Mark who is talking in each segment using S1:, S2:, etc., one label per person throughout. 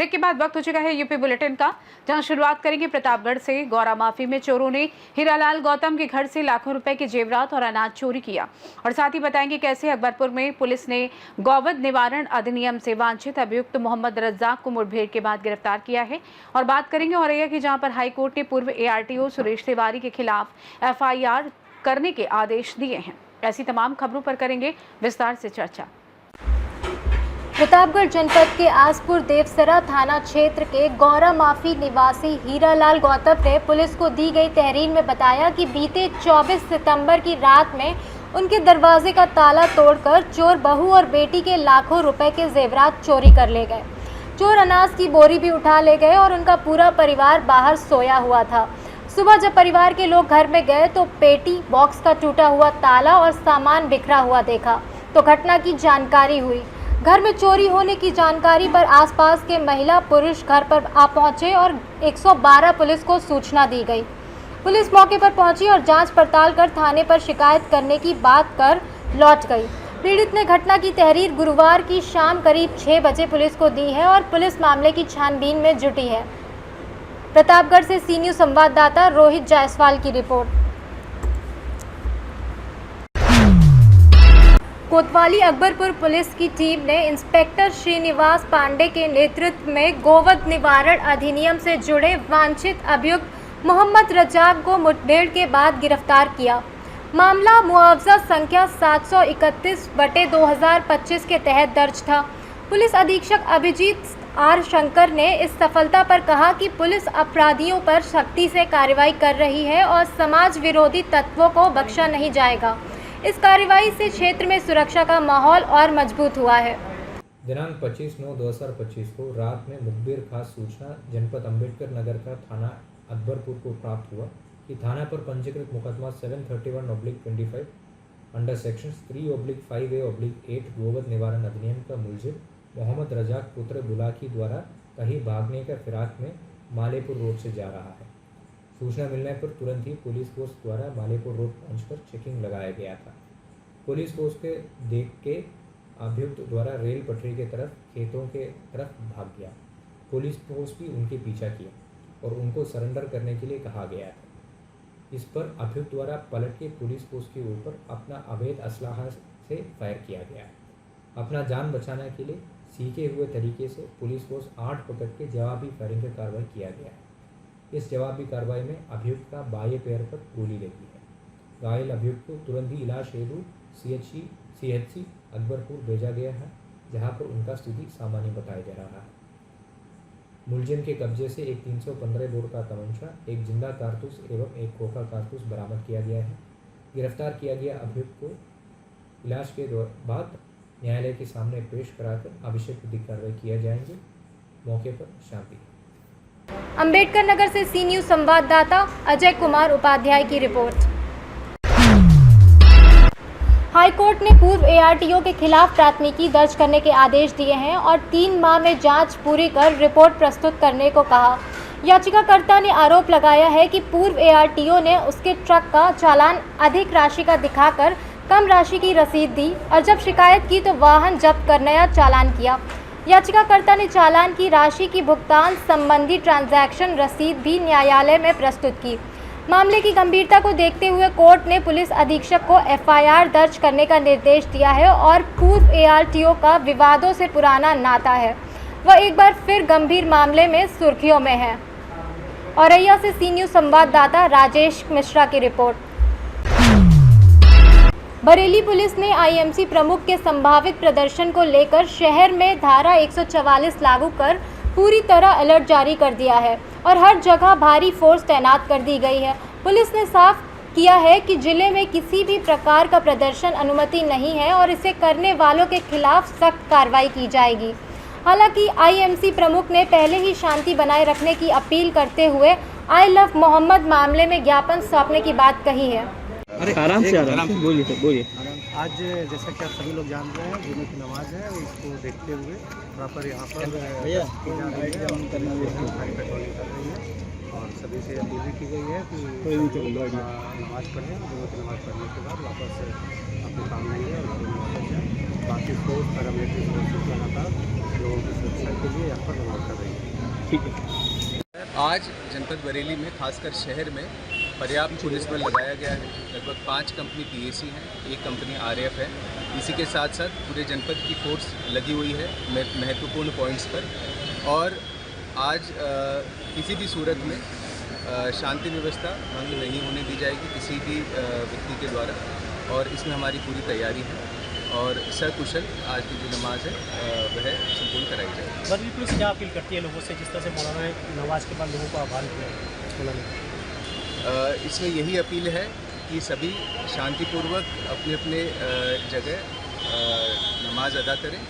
S1: Break के बाद वक्त हो चुका है यूपी बुलेटिन का, जहां शुरुआत करेंगे प्रतापगढ़ से। गौरा माफी में चोरों ने हीरालाल गौतम के घर से लाखों रुपए के जेवरात और अनाज चोरी किया, और साथ ही बताएंगे कैसे अकबरपुर में पुलिस ने गौवध निवारण अधिनियम से वांछित अभियुक्त मोहम्मद रज्जाक को मुठभेड़ के बाद गिरफ्तार किया है। और बात करेंगे औरैया की, जहां पर हाईकोर्ट ने पूर्व ARTO सुरेश तिवारी के खिलाफ FIR करने के आदेश दिए हैं। ऐसी तमाम खबरों पर करेंगे विस्तार से चर्चा।
S2: प्रतापगढ़ जनपद के आसपुर देवसरा थाना क्षेत्र के गौरा माफी निवासी हीरालाल गौतम ने पुलिस को दी गई तहरीर में बताया कि बीते 24 सितंबर की रात में उनके दरवाजे का ताला तोड़कर चोर बहू और बेटी के लाखों रुपए के जेवरात चोरी कर ले गए। चोर अनाज की बोरी भी उठा ले गए और उनका पूरा परिवार बाहर सोया हुआ था। सुबह जब परिवार के लोग घर में गए तो पेटी, बॉक्स का टूटा हुआ ताला और सामान बिखरा हुआ देखा तो घटना की जानकारी हुई। घर में चोरी होने की जानकारी पर आसपास के महिला पुरुष घर पर आ पहुंचे और 112 पुलिस को सूचना दी गई। पुलिस मौके पर पहुंची और जांच पड़ताल कर थाने पर शिकायत करने की बात कर लौट गई। पीड़ित ने घटना की तहरीर गुरुवार की शाम करीब 6 बजे पुलिस को दी है और पुलिस मामले की छानबीन में जुटी है। प्रतापगढ़ से सी न्यूज़ संवाददाता रोहित जायसवाल की रिपोर्ट। कोतवाली अकबरपुर पुलिस की टीम ने इंस्पेक्टर श्रीनिवास पांडे के नेतृत्व में गोवध निवारण अधिनियम से जुड़े वांछित अभियुक्त मोहम्मद रज्जाक को मुठभेड़ के बाद गिरफ्तार किया। मामला मुआवजा संख्या 731/2025 के तहत दर्ज था। पुलिस अधीक्षक अभिजीत R शंकर ने इस सफलता पर कहा कि पुलिस अपराधियों पर सख्ती से कार्रवाई कर रही है और समाज विरोधी तत्वों को बख्शा नहीं जाएगा। इस कार्रवाई से क्षेत्र में सुरक्षा का माहौल और मजबूत हुआ है।
S3: दिनांक 25/9/2025 को रात में मुखबिर खास सूचना जनपद अम्बेडकर नगर का थाना अकबरपुर को प्राप्त हुआ कि थाना पर पंजीकृत मुकदमा 731/25 अंडर सेक्शंस 3/5A/8 गोवध निवारण अधिनियम का मुलजिम मोहम्मद रज्जाक पुत्र बुलाकी द्वारा कहीं भागने का फिराक में मालेपुर रोड से जा रहा है। सूचना मिलने पर तुरंत ही पुलिस फोर्स द्वारा मालेपुर रोड पहुंचकर चेकिंग लगाया गया था। पुलिस फोर्स के देख के अभियुक्त द्वारा रेल पटरी के तरफ खेतों के तरफ भाग गया। पुलिस फोर्स भी उनके पीछा किया और उनको सरेंडर करने के लिए कहा गया था। इस पर अभियुक्त द्वारा पलट के पुलिस फोर्स के ऊपर अपना अवैध असलाहा से फायर किया गया। अपना जान बचाने के लिए सीखे हुए तरीके से पुलिस फोर्स 8 पकड़ के जवाबी फायरिंग का कार्रवाई किया गया। इस जवाबी कार्रवाई में अभियुक्त का बाएं पैर पर गोली लगी है। घायल अभियुक्त को तुरंत ही इलाज हेतु CHC अकबरपुर भेजा गया है, जहां पर उनका स्थिति सामान्य बताया जा रहा है। मुलजिम के कब्जे से एक 315 बोर का तमंचा, एक जिंदा कारतूस एवं एक खोखा कारतूस बरामद किया गया है। गिरफ्तार किया गया अभियुक्त को इलाज के बाद न्यायालय के सामने पेश कराकर आवश्यक विधिक कार्रवाई किया जाएंगे। मौके पर शांति।
S2: अंबेडकर नगर से सी न्यूज़ संवाददाता अजय कुमार उपाध्याय की रिपोर्ट। हाईकोर्ट ने पूर्व ARTO के खिलाफ प्राथमिकी दर्ज करने के आदेश दिए हैं और 3 माह में जांच पूरी कर रिपोर्ट प्रस्तुत करने को कहा। याचिकाकर्ता ने आरोप लगाया है कि पूर्व ARTO ने उसके ट्रक का चालान अधिक राशि का दिखाकर कम राशि की रसीद दी और जब शिकायत की तो वाहन जब्त कर नया चालान किया। याचिकाकर्ता ने चालान की राशि की भुगतान संबंधी ट्रांजैक्शन रसीद भी न्यायालय में प्रस्तुत की। मामले की गंभीरता को देखते हुए कोर्ट ने पुलिस अधीक्षक को FIR दर्ज करने का निर्देश दिया है और पूर्व ARTO का विवादों से पुराना नाता है, वह एक बार फिर गंभीर मामले में सुर्खियों में है। औरैया से सी न्यूज़ संवाददाता राजेश मिश्रा की रिपोर्ट। बरेली पुलिस ने IMC प्रमुख के संभावित प्रदर्शन को लेकर शहर में धारा 144 लागू कर पूरी तरह अलर्ट जारी कर दिया है और हर जगह भारी फोर्स तैनात कर दी गई है। पुलिस ने साफ किया है कि जिले में किसी भी प्रकार का प्रदर्शन अनुमति नहीं है और इसे करने वालों के खिलाफ सख्त कार्रवाई की जाएगी। हालांकि IMC प्रमुख ने पहले ही शांति बनाए रखने की अपील करते हुए आई लव मोहम्मद मामले में ज्ञापन सौंपने की बात कही है।
S4: आराम से बोलिए।
S5: आज जैसा कि आप सभी लोग जान रहे हैं, जुमे की नमाज है, इसको देखते हुए प्रॉपर यहाँ पर पेट्रोलिंग कर रही है और सभी से अपील भी की गई है कि नमाज पढ़ें। जुमे की नमाज पढ़ने के बाद वापस अपने काम नहीं है और वापस जाए। बाकी फोर्स पैरामिलिट्री फोर्सेस लगातार लोगों की सुरक्षा के लिए यहाँ पर व्यवस्था रही है।
S4: ठीक है।
S6: आज जनपद बरेली में खासकर शहर में पर्याप्त पुलिस बल लगाया गया है। लगभग 5 कंपनी पीएसी हैं, 1 कंपनी आरएएफ है। इसी के साथ साथ पूरे जनपद की फोर्स लगी हुई है महत्वपूर्ण पॉइंट्स पर। और आज किसी भी सूरत में शांति व्यवस्था भंग नहीं होने दी जाएगी किसी भी व्यक्ति के द्वारा, और इसमें हमारी पूरी तैयारी है और सकुशल आज की जो नमाज है वह संपूर्ण कराई जाएगी।
S7: बरेली पुलिस क्या अपील करती है लोगों से, जिस तरह से मौलाना ने नमाज के बाद लोगों को आह्वान किया?
S6: इसमें यही अपील है कि सभी शांतिपूर्वक अपने अपने जगह नमाज अदा करें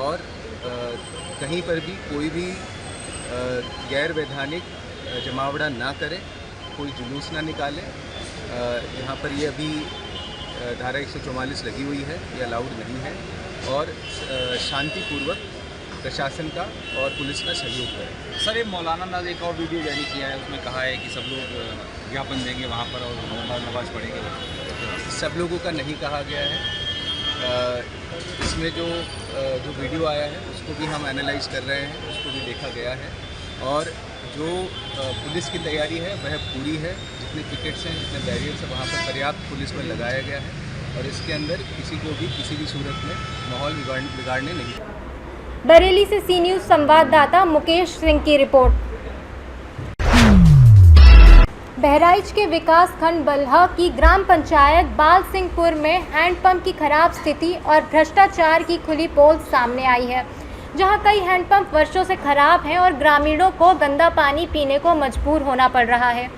S6: और कहीं पर भी कोई भी गैर वैधानिक जमावड़ा ना करें, कोई जुलूस ना निकालें। यहाँ पर ये अभी धारा 144 लगी हुई है, ये अलाउड नहीं है। और शांतिपूर्वक प्रशासन का और पुलिस का सहयोग करें।
S8: सर, ये मौलाना ने एक और वीडियो जारी किया है, उसमें कहा है कि सब लोग ज्ञापन देंगे वहाँ पर और नमाज पढ़ेंगे।
S6: सब लोगों का नहीं कहा गया है। इसमें जो वीडियो आया है उसको भी हम एनालाइज कर रहे हैं, उसको भी देखा गया है। और जो पुलिस की तैयारी है वह पूरी है। जितने पिकेट्स हैं, जितने बैरियर्स हैं, वहाँ पर पर्याप्त पुलिस बल लगाया गया है और इसके अंदर किसी को भी किसी भी सूरत में माहौल बिगाड़ने नहीं।
S2: बरेली से सी न्यूज़ संवाददाता मुकेश सिंह की रिपोर्ट। बहराइच के विकास खंड बल्हा की ग्राम पंचायत बाल सिंहपुर में हैंडपंप की खराब स्थिति और भ्रष्टाचार की खुली पोल सामने आई है, जहां कई हैंडपंप वर्षों से खराब हैं और ग्रामीणों को गंदा पानी पीने को मजबूर होना पड़ रहा है।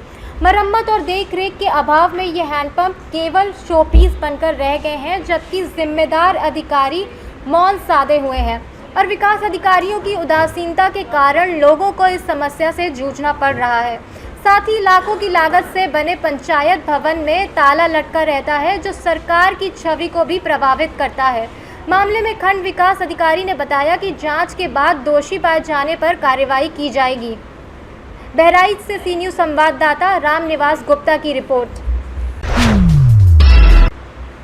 S2: मरम्मत और देखरेख के अभाव में ये हैंडपंप केवल शोपीस बनकर रह गए हैं, जबकि जिम्मेदार अधिकारी मौन साधे हुए हैं और विकास अधिकारियों की उदासीनता के कारण लोगों को इस समस्या से जूझना पड़ रहा है। साथ ही लाखों की लागत से बने पंचायत भवन में ताला लटका रहता है, जो सरकार की छवि को भी प्रभावित करता है। मामले में खंड विकास अधिकारी ने बताया कि जांच के बाद दोषी पाए जाने पर कार्रवाई की जाएगी। बहराइच से सी न्यूज़ संवाददाता रामनिवास गुप्ता की रिपोर्ट।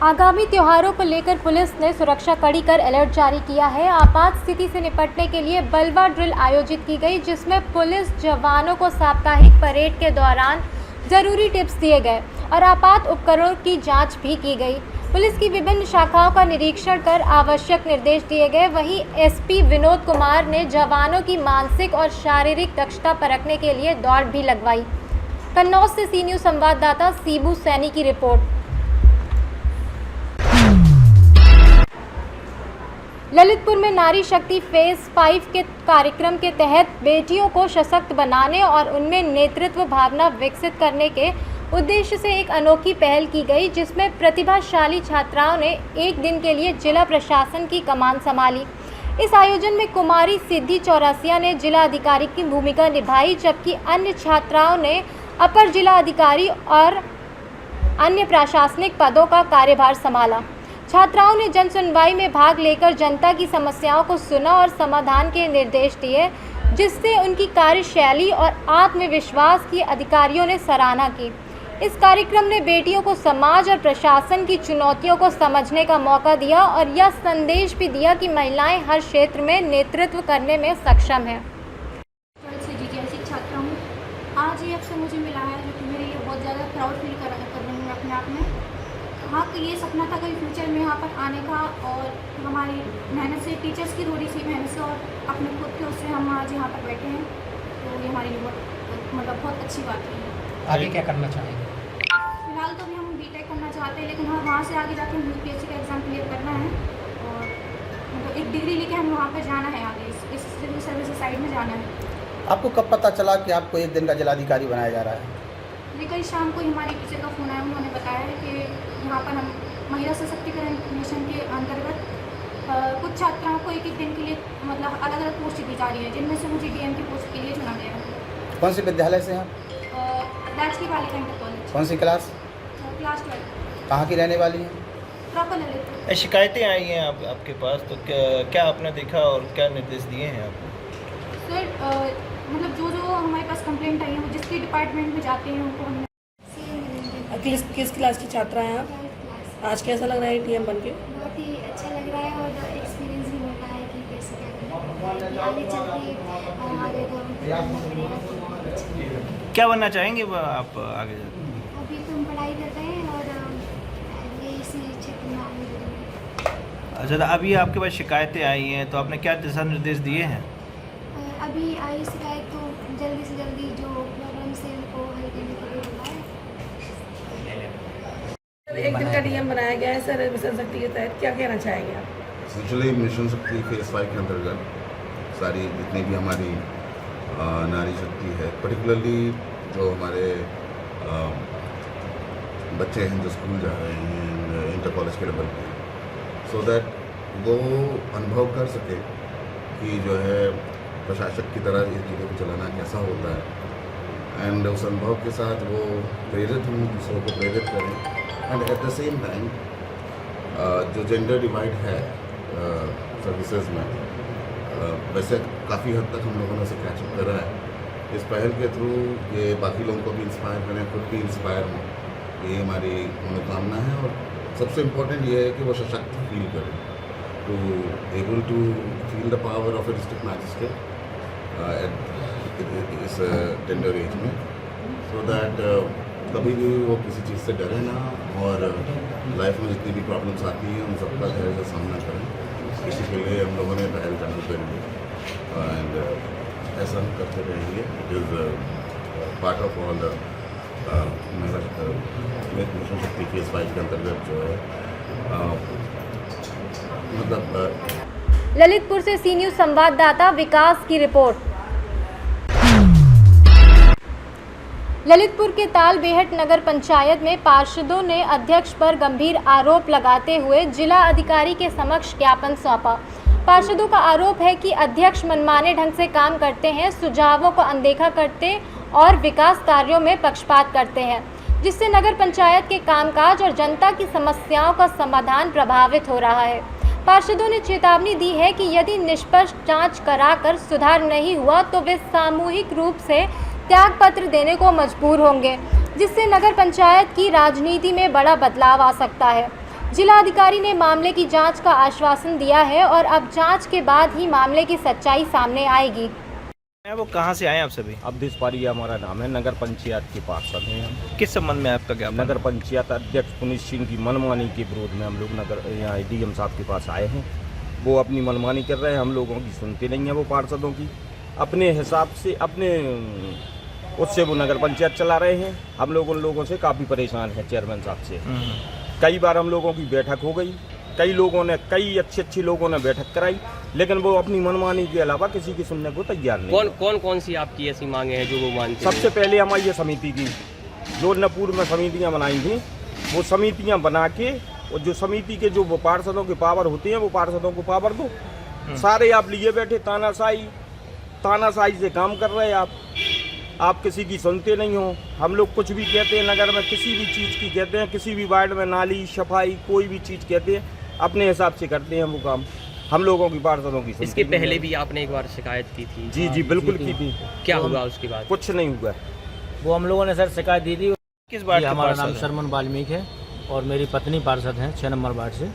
S2: आगामी त्योहारों को लेकर पुलिस ने सुरक्षा कड़ी कर अलर्ट जारी किया है। आपात स्थिति से निपटने के लिए बलवा ड्रिल आयोजित की गई, जिसमें पुलिस जवानों को साप्ताहिक परेड के दौरान जरूरी टिप्स दिए गए और आपात उपकरणों की जांच भी की गई। पुलिस की विभिन्न शाखाओं का निरीक्षण कर आवश्यक निर्देश दिए गए। वहीं एसपी विनोद कुमार ने जवानों की मानसिक और शारीरिक दक्षता परखने के लिए दौड़ भी लगवाई। कन्नौज से सी न्यूज़ संवाददाता सीबू सैनी की रिपोर्ट। ललितपुर में नारी शक्ति फेज 5 के कार्यक्रम के तहत बेटियों को सशक्त बनाने और उनमें नेतृत्व भावना विकसित करने के उद्देश्य से एक अनोखी पहल की गई, जिसमें प्रतिभाशाली छात्राओं ने एक दिन के लिए जिला प्रशासन की कमान संभाली। इस आयोजन में कुमारी सिद्धि चौरसिया ने जिला अधिकारी की भूमिका निभाई, जबकि अन्य छात्राओं ने अपर जिला अधिकारी और अन्य प्रशासनिक पदों का कार्यभार संभाला। छात्राओं ने जन सुनवाई में भाग लेकर जनता की समस्याओं को सुना और समाधान के निर्देश दिए, जिससे उनकी कार्यशैली और आत्मविश्वास की अधिकारियों ने सराहना की। इस कार्यक्रम ने बेटियों को समाज और प्रशासन की चुनौतियों को समझने का मौका दिया और यह संदेश भी दिया कि महिलाएं हर क्षेत्र में नेतृत्व करने में सक्षम हैं।
S9: छात्रा हूँ। आज ये अवसर मुझे मिला है, जो कि मेरे लिए बहुत ज़्यादा प्राउड फील कर रही हूँ अपने आप में। हाँ, तो ये सपना था कभी फ्यूचर में यहाँ पर आने का, और हमारी मेहनत से, टीचर्स की थोड़ी सी मेहनत से और अपने खुद के उससे हम आज यहाँ पर बैठे हैं। तो ये हमारे लिए बहुत अच्छी बात है।
S7: आगे क्या करना चाहेंगे?
S9: फिलहाल तो अभी हम बीटेक करना चाहते हैं, लेकिन हाँ, वहाँ से आगे जाके हमें यूपीएससी का एग्ज़ाम क्लियर करना है और एक डिग्री लेके हमें वहाँ पर जाना है, आगे इस सिविल सर्विस साइड में जाना है।
S10: आपको कब पता चला कि आपको एक दिन का जिलाधिकारी बनाया जा रहा है?
S9: ये कल शाम को हमारी टीचर का फ़ोन आया, उन्होंने बताया है कि यहाँ पर हम महिला सशक्तिकरण मिशन के अंतर्गत कुछ छात्राओं को एक दिन के लिए मतलब अलग अलग पोस्ट दी जा रही है, जिनमें से मुझे डीएम की पोस्ट के लिए चुना गया है।
S10: कौन से विद्यालय से हैं?
S9: राजकीय बालिका इंटर कॉलेज।
S10: कौन सी क्लास?
S9: क्लास 12।
S10: कहाँ की रहने वाली हैं?
S9: प्रॉपर ललितपुर।
S11: शिकायतें आई हैं आपके पास, तो क्या आपने देखा और क्या निर्देश दिए हैं आपको?
S9: सर, मतलब जो हमारे पास कंप्लेंट आई है, वो जिसके डिपार्टमेंट में जाते हैं उनको हमने।
S12: किस क्लास की छात्रा हैं आप? आज कैसा लग रहा है टीएम बन के?
S9: बहुत ही अच्छा लग रहा है और एक्सपीरियंस भी होता है कि कैसे क्या करना है। आगे चल के आगे
S11: क्या बनना चाहेंगे आप आगे?
S9: अभी तो हम पढ़ाई कर रहे हैं और ये इसी क्षेत्र में आगे बढ़ेंगे।
S11: अच्छा, तो अभी आपके पास शिकायतें आई हैं तो आपने क्या दिशा निर्देश दिए हैं?
S9: अभी आई शिकायत तो जल्दी से जल्दी जो प्रॉब्लम से उनको हल करने के लिए बोला है।
S12: एक दिन का नियम बनाया गया है सर मिशन शक्ति के तहत, क्या कहना चाहेंगे आप?
S13: एक्चुअली मिशन शक्ति फेज 5 के अंतर्गत सारी जितनी भी हमारी नारी शक्ति है, पर्टिकुलरली जो हमारे बच्चे हैं जो स्कूल जा रहे हैं इंटर कॉलेज के लेवल पे, सो दैट वो अनुभव कर सके कि जो है प्रशासक की तरह इस चीज़ों को चलाना कैसा होता है, एंड उस अनुभव के साथ वो प्रेरित हों, दूसरों को प्रेरित करें, and at the same time जो जेंडर डिवाइड है सर्विसेज में, वैसे काफ़ी हद तक हम लोगों ने उसे कैचअप करा है। इस पहल के थ्रू ये बाकी लोगों को भी इंस्पायर करें, खुद भी इंस्पायर हों, ये हमारी मनोकामना है। और सबसे इम्पोर्टेंट ये है कि वो सशक्त फील करें, to able to feel the power of a district magistrate इस टेंडर एज में, सो दैट कभी भी वो किसी चीज़ से डरे ना, और लाइफ में जितनी भी प्रॉब्लम्स आती हैं उन सबका धैर्य से सामना करें। इसी के लिए हम लोगों ने पहल चालू करी है, एंड ऐसा हम करते रहेंगे। It is part of all mission शक्ति फेज 5 के अंतर्गत जो है मतलब
S2: ललितपुर से सी न्यूज़ संवाददाता विकास की रिपोर्ट। ललितपुर के तालबेहट नगर पंचायत में पार्षदों ने अध्यक्ष पर गंभीर आरोप लगाते हुए जिला अधिकारी के समक्ष ज्ञापन सौंपा। पार्षदों का आरोप है कि अध्यक्ष मनमाने ढंग से काम करते हैं, सुझावों को अनदेखा करते और विकास कार्यों में पक्षपात करते हैं, जिससे नगर पंचायत के कामकाज और जनता की समस्याओं का समाधान प्रभावित हो रहा है। पार्षदों ने चेतावनी दी है कि यदि निष्पक्ष जांच कराकर सुधार नहीं हुआ तो वे सामूहिक रूप से त्याग पत्र देने को मजबूर होंगे, जिससे नगर पंचायत की राजनीति में बड़ा बदलाव आ सकता है। जिला अधिकारी ने मामले की जांच का आश्वासन दिया है और अब जांच के बाद ही मामले की सच्चाई सामने आएगी।
S11: वो कहाँ से आए आप सभी?
S8: अवधेश पारिया हमारा नाम है, नगर पंचायत के पार्षद हैं हम।
S11: किस संबंध में आपका ज्ञापन?
S8: नगर पंचायत अध्यक्ष पुनीत सिंह की मनमानी के विरोध में हम लोग नगर यहाँ डीएम साहब के पास आए हैं। वो अपनी मनमानी कर रहे हैं, हम लोगों की सुनते नहीं हैं। वो पार्षदों की अपने हिसाब से अपने उससे वो नगर पंचायत चला रहे हैं। हम लोग उन लोगों से काफ़ी परेशान हैं चेयरमैन साहब से। कई बार हम लोगों की बैठक हो गई, कई अच्छे लोगों ने बैठक कराई, लेकिन वो अपनी मनमानी के अलावा किसी की सुनने को तैयार नहीं।
S4: कौन सी आपकी ऐसी मांगे हैं जो वो मानते
S8: हैं? सबसे पहले हमारी ये समिति की जो नपूर में समितियाँ बनाई थी, वो समितियाँ बना के और जो समिति के जो पार्षदों के पावर होते हैं वो पार्षदों को पावर दो। सारे आप लिए बैठे तानाशाही से काम कर रहे हैं आप किसी की सुनते नहीं हो। हम लोग कुछ भी कहते हैं नगर में, किसी भी चीज़ की कहते हैं, किसी भी वार्ड में नाली सफाई कोई भी चीज़ कहते हैं, अपने हिसाब से करते हैं वो काम। हम लोगों की पार्षदों की
S4: इसके पहले भी आपने एक बार शिकायत की थी?
S8: जी बिल्कुल की थी।
S4: क्या हुआ उसके बाद?
S8: कुछ नहीं हुआ।
S7: वो हम लोगों ने सर शिकायत दी थी।
S11: किस बात?
S7: हमारा नाम शर्मन वाल्मीकि है और मेरी पत्नी पार्षद हैं 6 नंबर वार्ड से।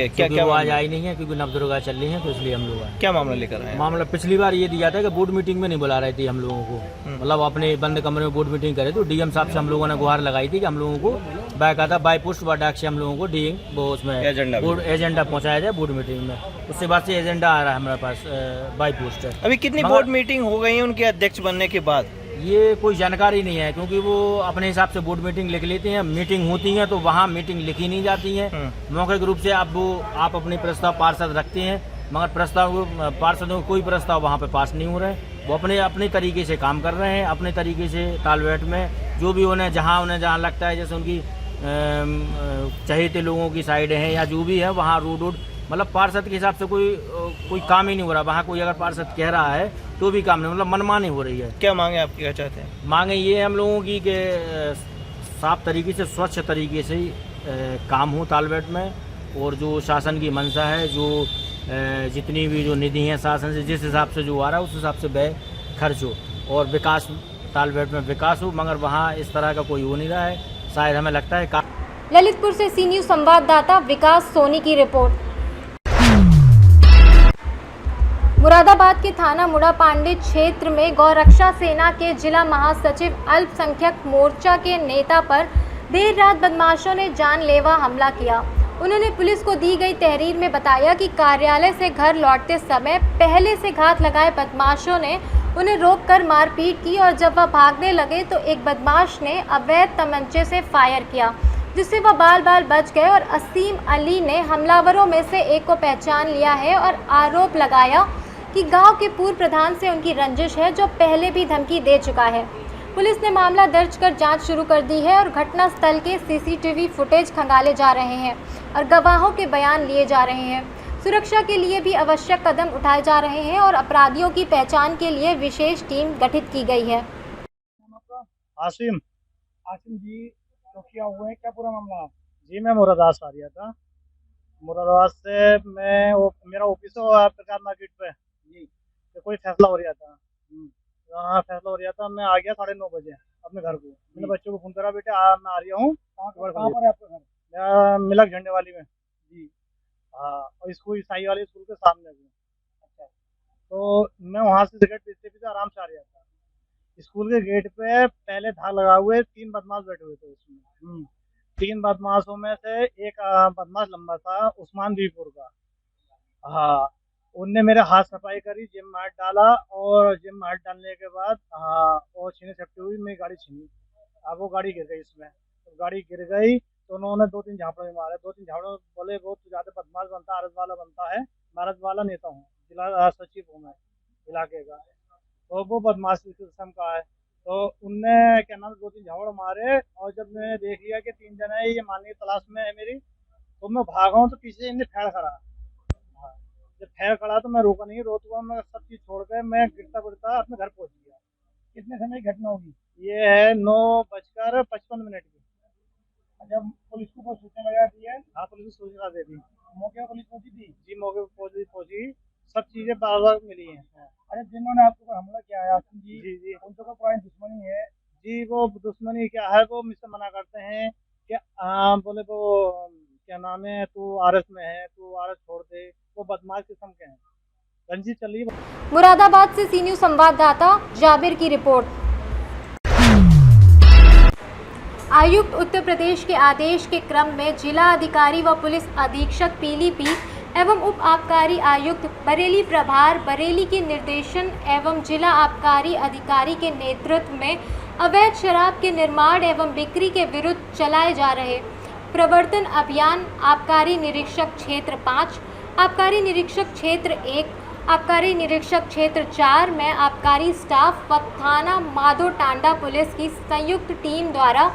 S11: क्या
S7: वो आज आई नहीं है क्योंकि नवदुर्गा चल रही है, तो इसलिए हम लोग आए।
S11: क्या मामला लेकर आए?
S7: मामला पिछली बार ये दिया था कि बोर्ड मीटिंग में नहीं बुला रही थी हम लोगों को, मतलब अपने बंद कमरे में बोर्ड मीटिंग करे, तो डीएम साहब से हम लोगों ने गुहार लगाई थी कि हम लोगों को बाकायदा बाई पोस्ट व डाक से हम लोगों को डीएम वो उसमें एजेंडा पहुँचाया जाए बोर्ड मीटिंग में। उसके बाद से एजेंडा आ रहा है हमारे पास बाई पोस्ट।
S11: अभी कितनी बोर्ड मीटिंग हो गई है उनके अध्यक्ष बनने के बाद?
S7: ये कोई जानकारी नहीं है, क्योंकि वो अपने हिसाब से बोर्ड मीटिंग लिख लेते हैं। मीटिंग होती है तो वहाँ मीटिंग लिखी नहीं जाती है। मौखिक रूप से आप अपने प्रस्ताव पार्षद रखते हैं, मगर पार्षदों को कोई प्रस्ताव वहाँ पे पास नहीं हो रहे। वो अपने तरीके से काम कर रहे हैं, अपने तरीके से तालबेहट में जो भी उन्हें जहाँ लगता है, जैसे उनकी चहेते लोगों की साइड है या जो भी है, वहाँ रोड मतलब पार्षद के हिसाब से कोई काम ही नहीं हो रहा। वहाँ कोई अगर पार्षद कह रहा है तो भी काम नहीं, मतलब मनमानी हो रही है।
S11: क्या मांगे आपकी, क्या चाहते हैं?
S7: मांगे ये हम लोगों की कि साफ तरीके से स्वच्छ तरीके से काम हो तालबेहट में, और जो शासन की मंशा है, जो जितनी भी जो निधि है शासन से जिस हिसाब से जो आ रहा है उस हिसाब से व्यय खर्च हो और विकास तालबेहट में विकास हो, मगर वहाँ इस तरह का कोई हो नहीं रहा है। शायद हमें लगता है।
S2: ललितपुर से सी न्यूज़ संवाददाता विकास सोनी की रिपोर्ट। मुरादाबाद के थाना मुड़ा पांडे क्षेत्र में गौरक्षा सेना के जिला महासचिव अल्पसंख्यक मोर्चा के नेता पर देर रात बदमाशों ने जानलेवा हमला किया। उन्होंने पुलिस को दी गई तहरीर में बताया कि कार्यालय से घर लौटते समय पहले से घात लगाए बदमाशों ने उन्हें रोककर मारपीट की और जब वह भागने लगे तो एक बदमाश ने अवैध तमंचे से फायर किया, जिससे वह बाल बाल बच गए। और असीम अली ने हमलावरों में से एक को पहचान लिया है और आरोप लगाया कि गांव के पूर्व प्रधान से उनकी रंजिश है, जो पहले भी धमकी दे चुका है। पुलिस ने मामला दर्ज कर जांच शुरू कर दी है और घटनास्थल के सीसीटीवी फुटेज खंगाले जा रहे हैं और गवाहों के बयान लिए जा रहे हैं। सुरक्षा के लिए भी आवश्यक कदम उठाए जा रहे हैं और अपराधियों की पहचान के लिए विशेष टीम गठित की गई है।
S5: आसिम जी चौकिया हुए हैं, क्या पूरा मामला? जी मैं मुरादाबाद से आ रहा था। मुरादाबाद से मैं मेरा ऑफिस है प्रकाश मार्केट पे जी, तो कोई फैसला हो रहा था। हाँ फैसला हो रहा था। मैं आ गया 9:30 बजे अपने घर को। मैंने बच्चों को फोन करा, बेटे मैं आ रहा हूँ। कहाँ पर है आपका घर? मैं मिलक झंडे वाली में जी। हाँ, और स्कूल ईसाई वाले स्कूल के सामने भी। अच्छा, तो मैं वहाँ से सिगरेट पीते पीते आराम से आ रहा था। स्कूल के गेट पे पहले धार लगा हुए 3 बदमाश बैठे हुए थे उसमें। 3 बदमाशों में से एक बदमाश लंबा था, उस्मान दीपुर का। हाँ, उनने मेरे हाथ सफाई करी, जिम में हाथ डाला और जिम में हाथ डालने के बाद हाँ वो छीनी झपटी हुई, मेरी गाड़ी छीनी। अब वो गाड़ी गिर गई इसमें। तो गाड़ी गिर गई तो उन्होंने 2-3 झापड़े मारे। 2-3 झापड़े बोले वो तो ज़्यादा बदमाश बनता है, आरस वाला बनता है। मैं आरस वाला नेता हूँ, जिला सचिव हूँ मैं इलाके का। तो वो बदमाशी किस्म का है। तो उनने क्या नाम 2-3 झापड़ मारे और जब मैंने देख लिया कि 3 जने ये मारने की तलाश में है मेरी, तो मैं भागा हूँ। तो पीछे इन्हें फैल खड़ा। हाँ, जब फैल खड़ा तो मैं रोका नहीं, रोकूंगा मैं सब चीज़ छोड़ कर मैं गिरता गिरता अपने घर पहुँच गया। कितने समय की घटना होगी? ये है 9:55 की। जब पुलिस को सूचना लगा दी है? हाँ, पुलिस को सूचना दे दी। मौके पर पुलिस पहुंची थी? जी मौके पर पहुंची। सब चीजें बार मिली हैं। अरे जिन्होंने आपके ऊपर हमला किया है आसिम जी, जी उनसे कोई पुरानी दुश्मनी है? जी वो दुश्मनी क्या है, वो मुझसे मना करते हैं कि बोले वो क्या नाम है, तू आरएस में है, तू आरएस छोड़ दे। वो बदमाश किस्म के हैं। रंजीत चलिए।
S2: मुरादाबाद से सी न्यूज़ संवाददाता जाबिर की रिपोर्ट। आयुक्त उत्तर प्रदेश के आदेश के क्रम में जिला अधिकारी व पुलिस अधीक्षक पीलीभीत एवं उप आबकारी आयुक्त बरेली प्रभार बरेली के निर्देशन एवं जिला आबकारी अधिकारी के नेतृत्व में अवैध शराब के निर्माण एवं बिक्री के विरुद्ध चलाए जा रहे प्रवर्तन अभियान आबकारी निरीक्षक क्षेत्र 5, आबकारी निरीक्षक क्षेत्र 1, आबकारी निरीक्षक क्षेत्र 4 में आबकारी स्टाफ व थाना माधो टांडा पुलिस की संयुक्त टीम द्वारा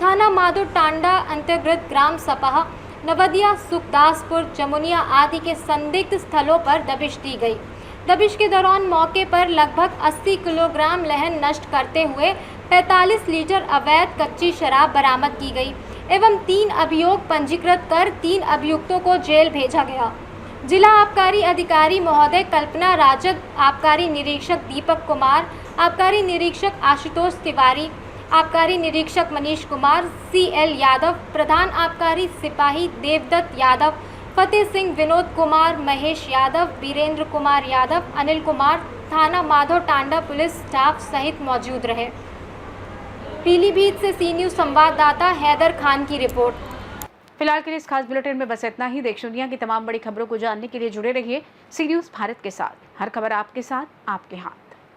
S2: थाना माधो टांडा अंतर्गत ग्राम सपाह, नवदिया, सुखदासपुर, जमुनिया आदि के संदिग्ध स्थलों पर दबिश दी गई। दबिश के दौरान मौके पर लगभग 80 किलोग्राम लहन नष्ट करते हुए 45 लीटर अवैध कच्ची शराब बरामद की गई एवं 3 अभियोग पंजीकृत कर 3 अभियुक्तों को जेल भेजा गया। जिला आबकारी अधिकारी महोदय कल्पना राजद, आबकारी निरीक्षक दीपक कुमार, आबकारी निरीक्षक आशुतोष तिवारी, आबकारी निरीक्षक मनीष कुमार, CL यादव, प्रधान आबकारी सिपाही देवदत्त यादव, फतेह सिंह, विनोद कुमार, महेश यादव, वीरेंद्र कुमार यादव, अनिल कुमार, थाना माधो टांडा पुलिस स्टाफ सहित मौजूद रहे। पीलीभीत से सी न्यूज़ संवाददाता हैदर खान की रिपोर्ट।
S1: फिलहाल के लिए इस खास बुलेटिन में बस इतना ही। देश दुनिया की तमाम बड़ी खबरों को जानने के लिए जुड़े रहिए सी न्यूज़ भारत के साथ। हर खबर आपके साथ, आपके हाथ।